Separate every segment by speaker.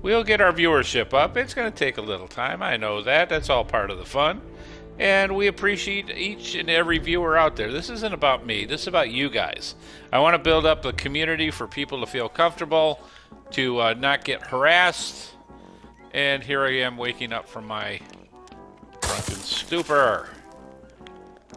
Speaker 1: we'll get our viewership up. It's going to take a little time. I know that. That's all part of the fun. And we appreciate each and every viewer out there. This isn't about me. This is about you guys. I want to build up a community for people to feel comfortable, to not get harassed. And here I am waking up from my drunken stupor.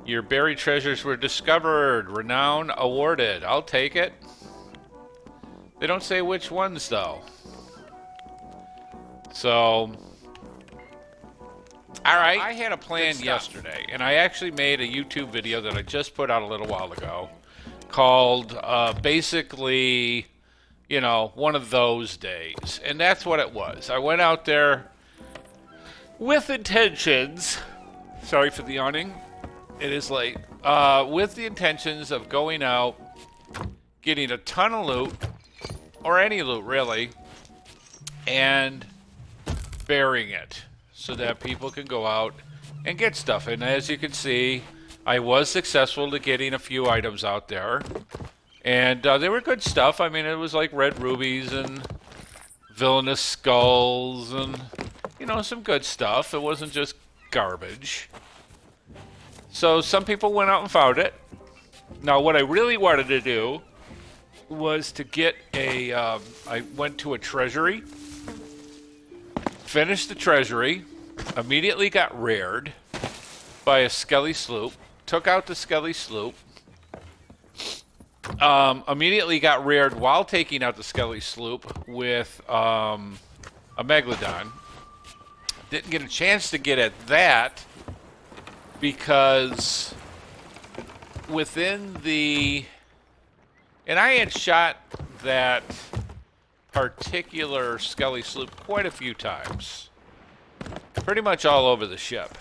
Speaker 1: Your buried treasures were discovered. Renown awarded. I'll take it. They don't say which ones, though. So, alright. I had a plan yesterday, and I actually made a YouTube video that I just put out a little while ago called, basically, you know, one of those days. And that's what it was. I went out there with intentions. Sorry for the yawning. It is late. With the intentions of going out, getting a ton of loot, or any loot really, and burying it so that people can go out and get stuff. And as you can see, I was successful to getting a few items out there. And they were good stuff. I mean, it was like red rubies and villainous skulls and, you know, some good stuff. It wasn't just garbage. So some people went out and found it. Now, what I really wanted to do was to get a, I went to a treasury, finished the treasury, immediately got rared by a skelly sloop, took out the skelly sloop, immediately got rared while taking out the skelly sloop with a megalodon. Didn't get a chance to get at that because within the... And I had shot that particular skelly sloop quite a few times. Pretty much all over the ship.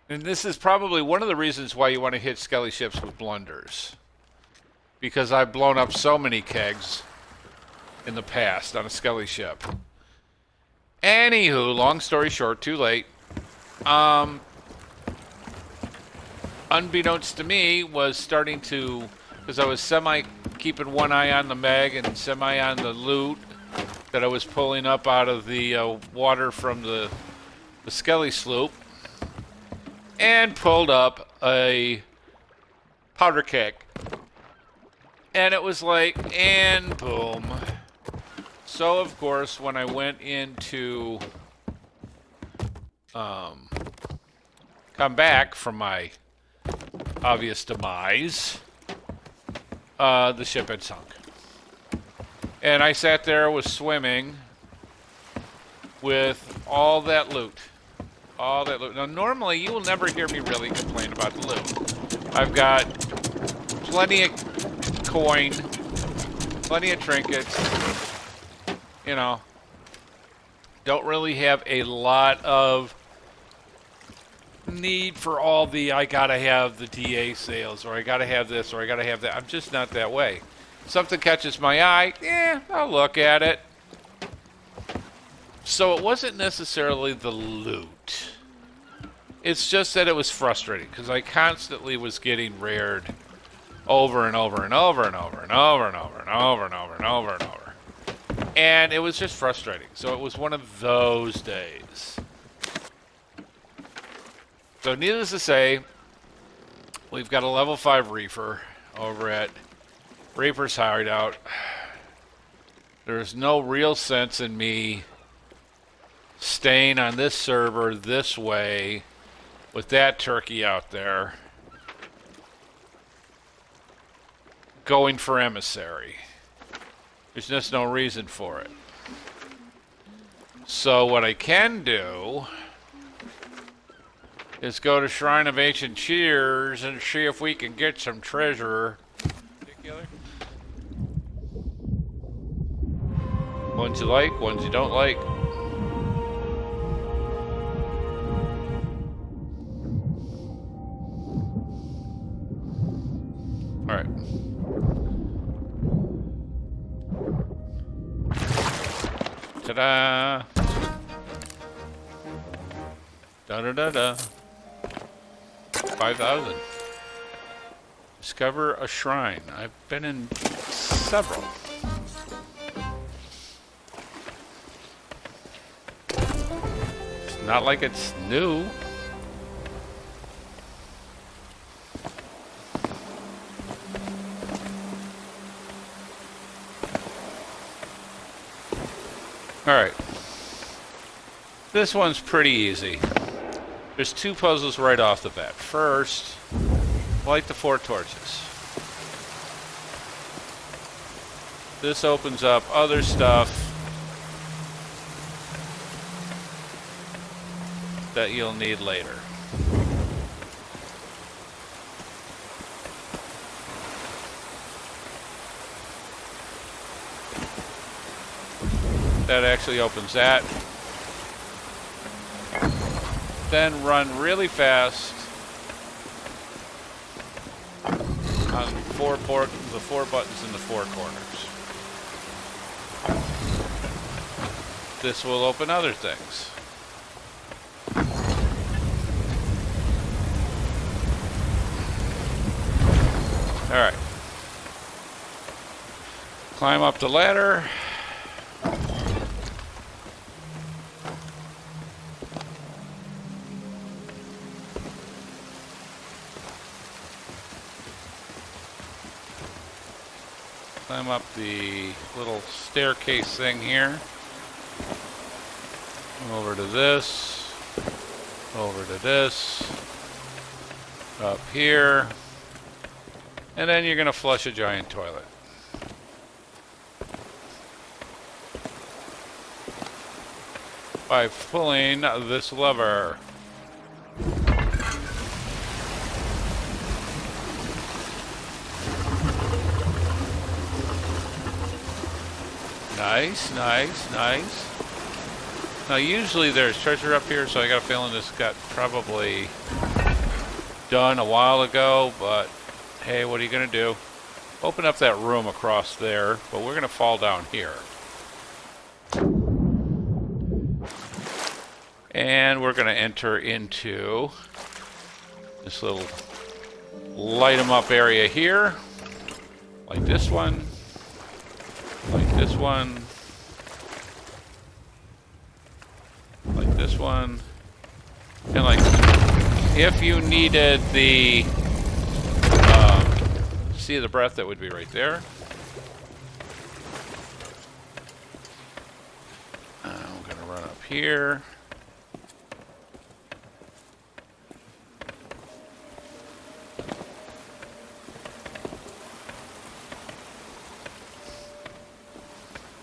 Speaker 1: And this is probably one of the reasons why you want to hit skelly ships with blunders. Because I've blown up so many kegs in the past on a skelly ship. Anywho, long story short, too late. Unbeknownst to me, was starting to, because I was keeping one eye on the meg and semi on the loot that I was pulling up out of the water from the skelly sloop, and pulled up a powder keg. And it was like, and boom. So, of course, when I went into come back from my obvious demise, the ship had sunk. And I sat there, was swimming with all that loot. All that loot. Now, normally, you will never hear me really complain about the loot. I've got plenty of coin, plenty of trinkets, you know. Don't really have a lot of need for all the, I gotta have the DA sales, or I gotta have this, or I gotta have that. I'm just not that way. Something catches my eye, I'll look at it. So it wasn't necessarily the loot. It's just that it was frustrating, because I constantly was getting rared over and over and over and over and over and over and over and over and over and over. And it was just frustrating. So it was one of those days. So needless to say, we've got a level 5 Reaper over at Reaper's Hideout. There's no real sense in me staying on this server this way with that turkey out there going for emissary. There's just no reason for it. So what I can do is go to Shrine of Ancient Cheers and see if we can get some treasure. Ones you like, ones you don't like. Alright. Ta-da! Da-da-da-da. 5,000. Discover a shrine. I've been in several. not like it's new. Alright. This one's pretty easy. There's two puzzles right off the bat. First, light the 4 torches. This opens up other stuff that you'll need later. That actually opens that. Then run really fast on the 4 buttons in the 4 corners. This will open other things. All right. Climb up the ladder. Climb up the little staircase thing here. Over to this. Over to this. Up here. And then you're going to flush a giant toilet. By pulling this lever. Nice, nice, nice. Now usually there's treasure up here, so I got a feeling this got probably done a while ago, but hey, what are you gonna do? Open up that room across there, but we're gonna fall down here. And we're gonna enter into this little light 'em up area here, like this one. Like this one, like this one, and like if you needed the Sea of the Breath, that would be right there. I'm gonna run up here.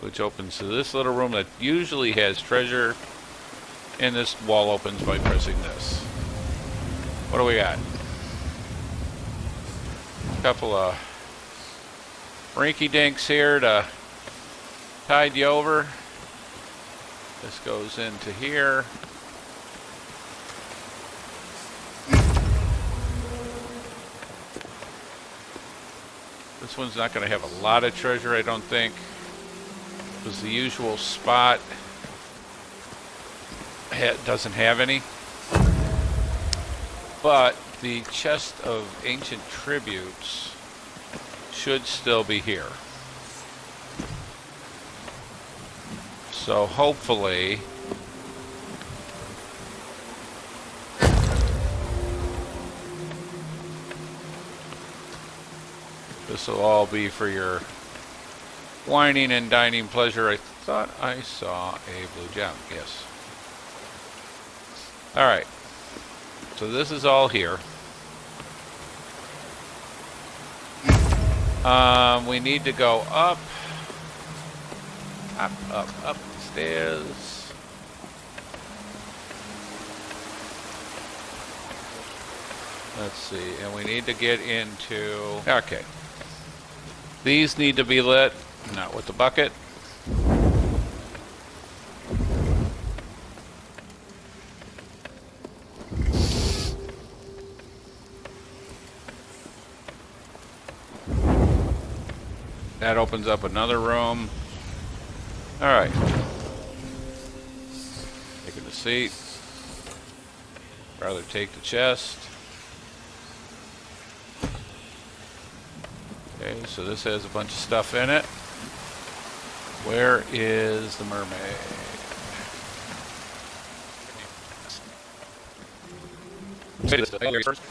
Speaker 1: Which opens to this little room that usually has treasure, and this wall opens by pressing this. What do we got? A couple of rinky dinks here to tide you over. This goes into here. This one's not going to have a lot of treasure, I don't think. Was the usual spot doesn't have any, but the chest of ancient tributes should still be here, so hopefully this will all be for your whining and dining pleasure. I thought I saw a blue gem. Yes. Alright. So this is all here. We need to go up. Up the stairs. Let's see. And we need to get into... Okay. These need to be lit. Not with the bucket. That opens up another room. All right. Taking a seat. Rather take the chest. Okay, so this has a bunch of stuff in it. Where is the mermaid? Say this to first.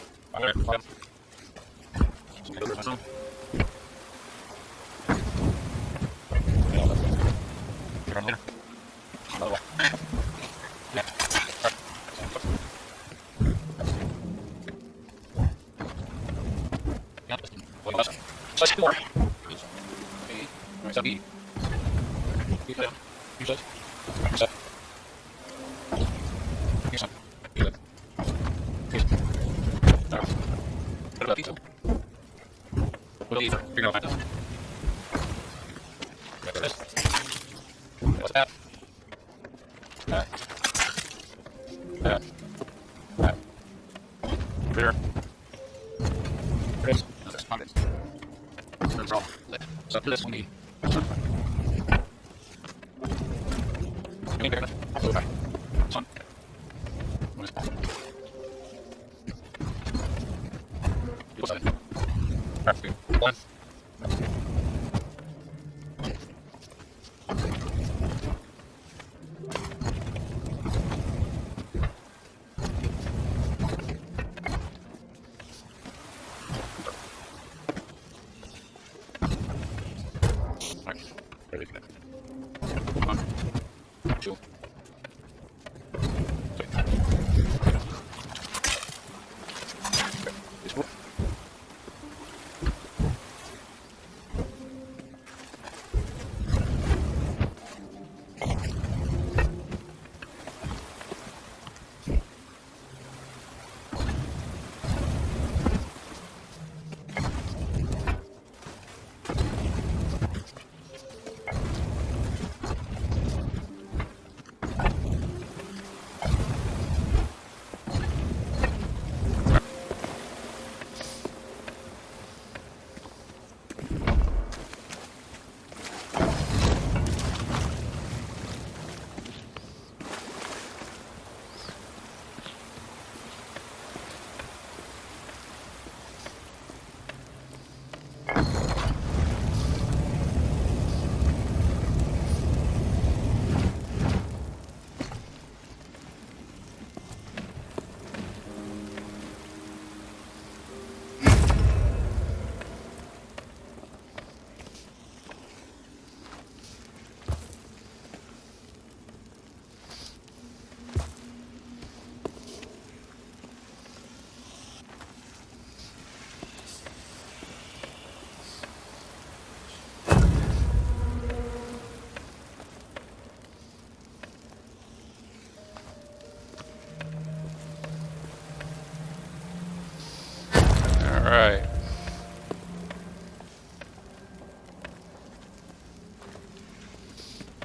Speaker 1: Alright.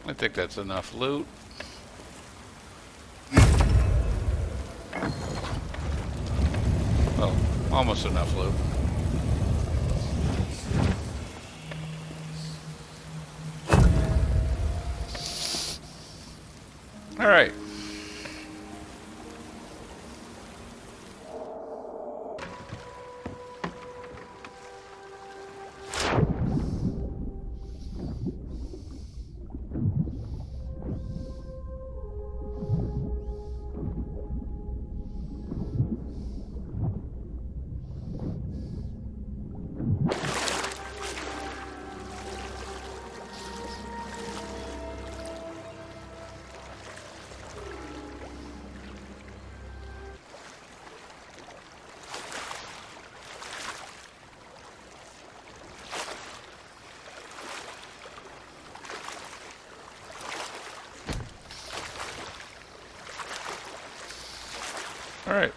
Speaker 1: I think that's enough loot. Well, almost enough loot. Alright. All right.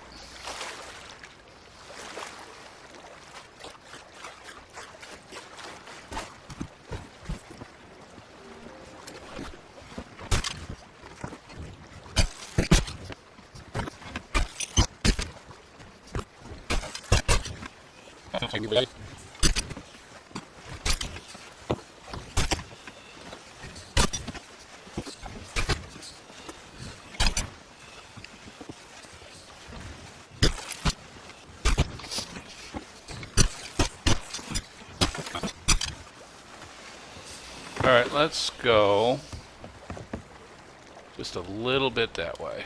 Speaker 1: Alright, let's go just a little bit that way.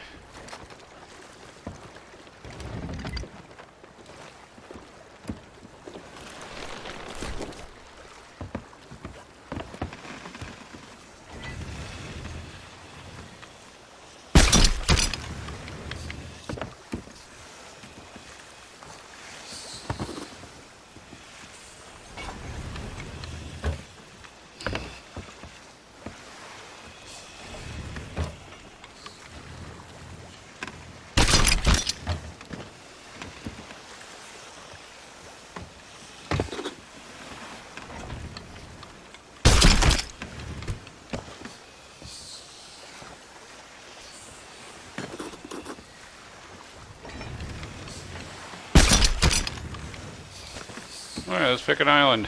Speaker 1: Alright, let's pick an island.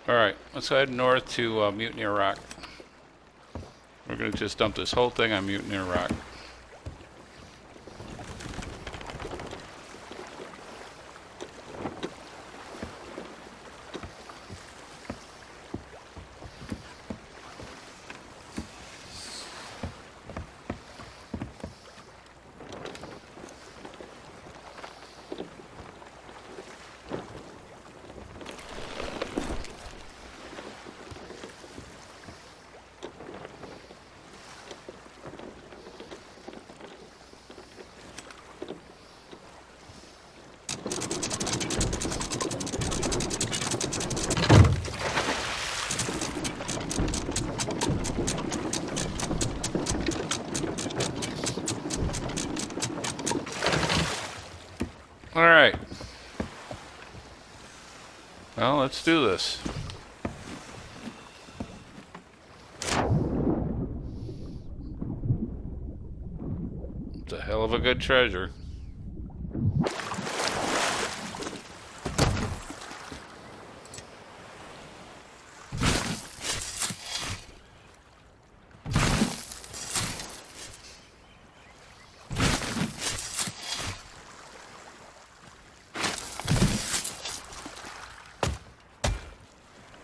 Speaker 1: Alright, let's head north to Mutineer Rock. We're going to just dump this whole thing on Mutineer Rock. Alright. Well, let's do this. It's a hell of a good treasure.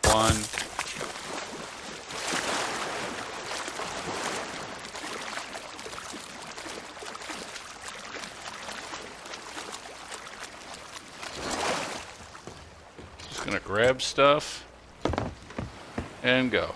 Speaker 1: One. Just gonna grab stuff and go.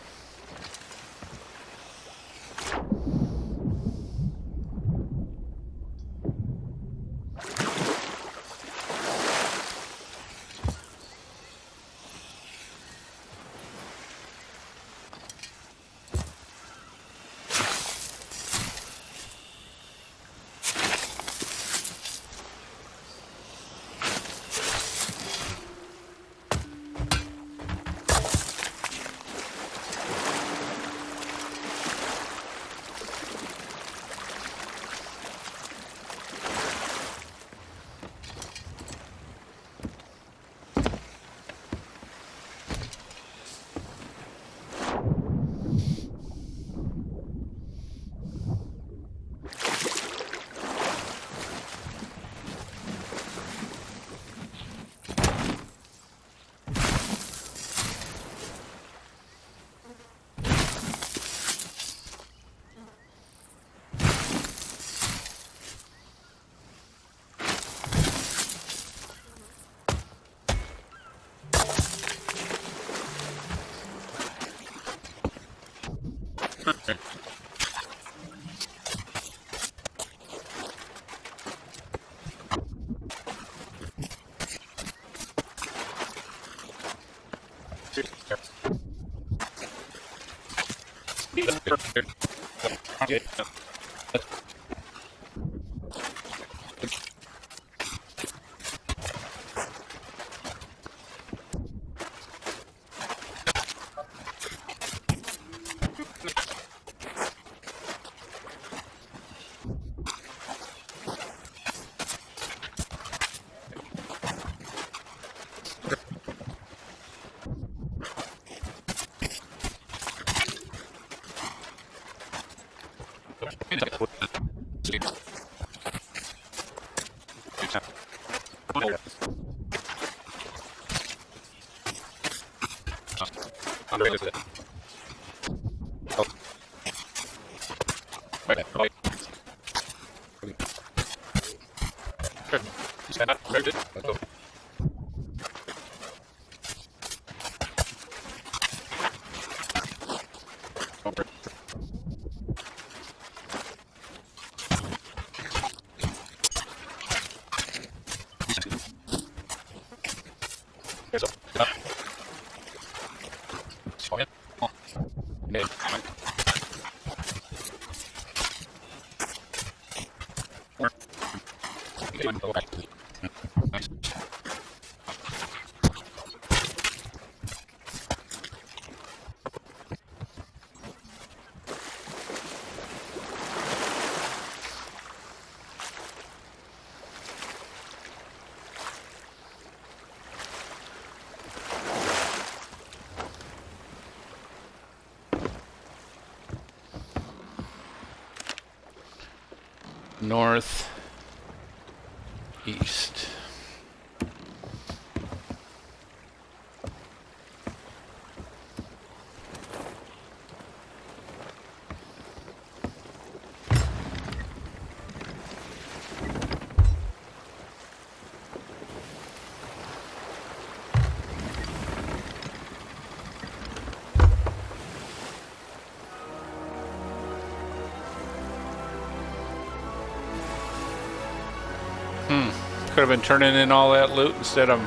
Speaker 1: north, east. Could have been turning in all that loot instead of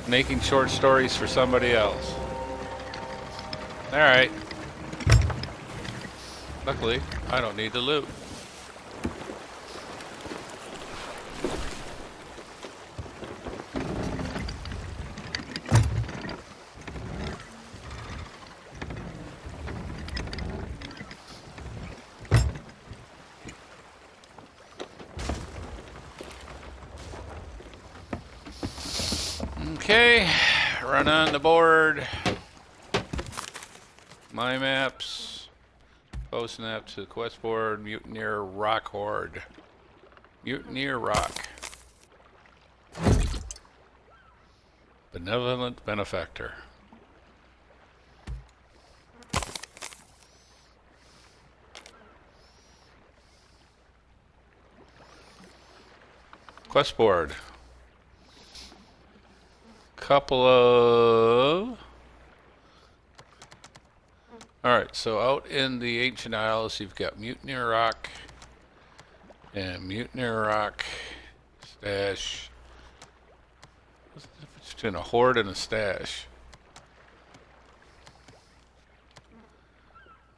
Speaker 1: making short stories for somebody else. Alright. Luckily, I don't need the loot. Okay, run on the board. My maps. Post map to the quest board. Mutineer Rock Horde. Mutineer Rock. Benevolent benefactor. Quest board. Couple of... Alright, so out in the Ancient Isles, you've got Mutineer Rock and Mutineer Rock stash. What's the difference between a horde and a stash?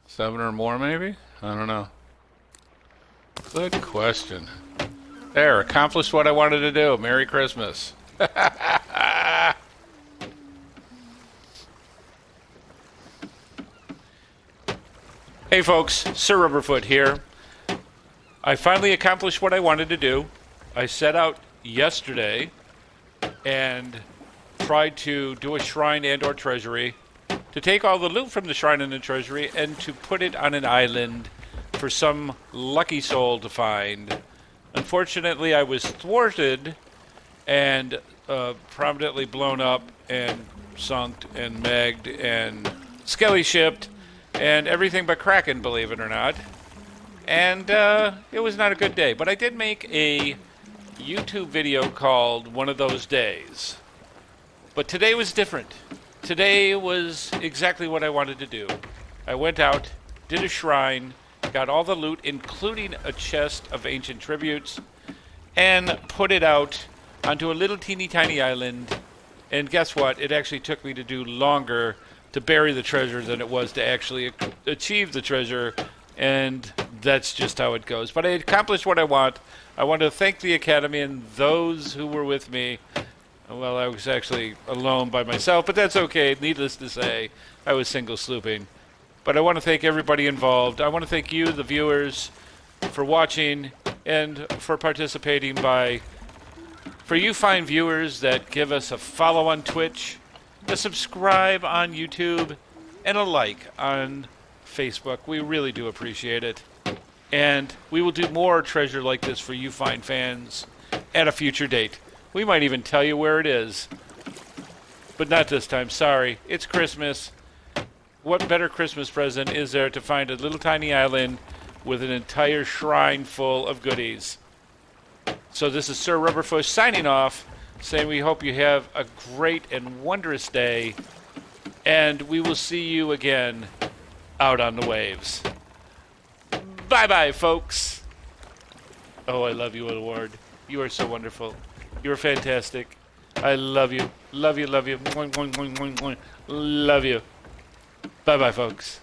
Speaker 1: 7 or more, maybe? I don't know. Good question. There, accomplished what I wanted to do. Merry Christmas. Hey folks, SirRubbrFoot here. I finally accomplished what I wanted to do. I set out yesterday and tried to do a shrine and or treasury, to take all the loot from the shrine and the treasury and to put it on an island for some lucky soul to find. Unfortunately, I was thwarted and prominently blown up and sunk and megged and skelly shipped and everything but Kraken, believe it or not. And it was not a good day. But I did make a YouTube video called One of Those Days. But today was different. Today was exactly what I wanted to do. I went out, did a shrine, got all the loot, including a chest of ancient tributes, and put it out onto a little teeny tiny island. And guess what? It actually took me to do longer to bury the treasure than it was to actually achieve the treasure, and that's just how it goes. But I accomplished what I want. I want to thank the Academy and those who were with me. Well, I was actually alone by myself, but that's okay. Needless to say, I was single slooping. But I want to thank everybody involved. I want to thank you, the viewers, for watching and for participating for you fine viewers that give us a follow on Twitch, a subscribe on YouTube, and a like on Facebook. We really do appreciate it. And we will do more treasure like this for you fine fans at a future date. We might even tell you where it is. But not this time, sorry. It's Christmas. What better Christmas present is there to find a little tiny island with an entire shrine full of goodies? So this is SirRubbrFoot signing off, saying we hope you have a great and wondrous day, and we will see you again out on the waves. Bye-bye, folks. Oh, I love you, Award. You are so wonderful. You're fantastic. I love you. Love you, love you. Love you. Bye-bye, folks.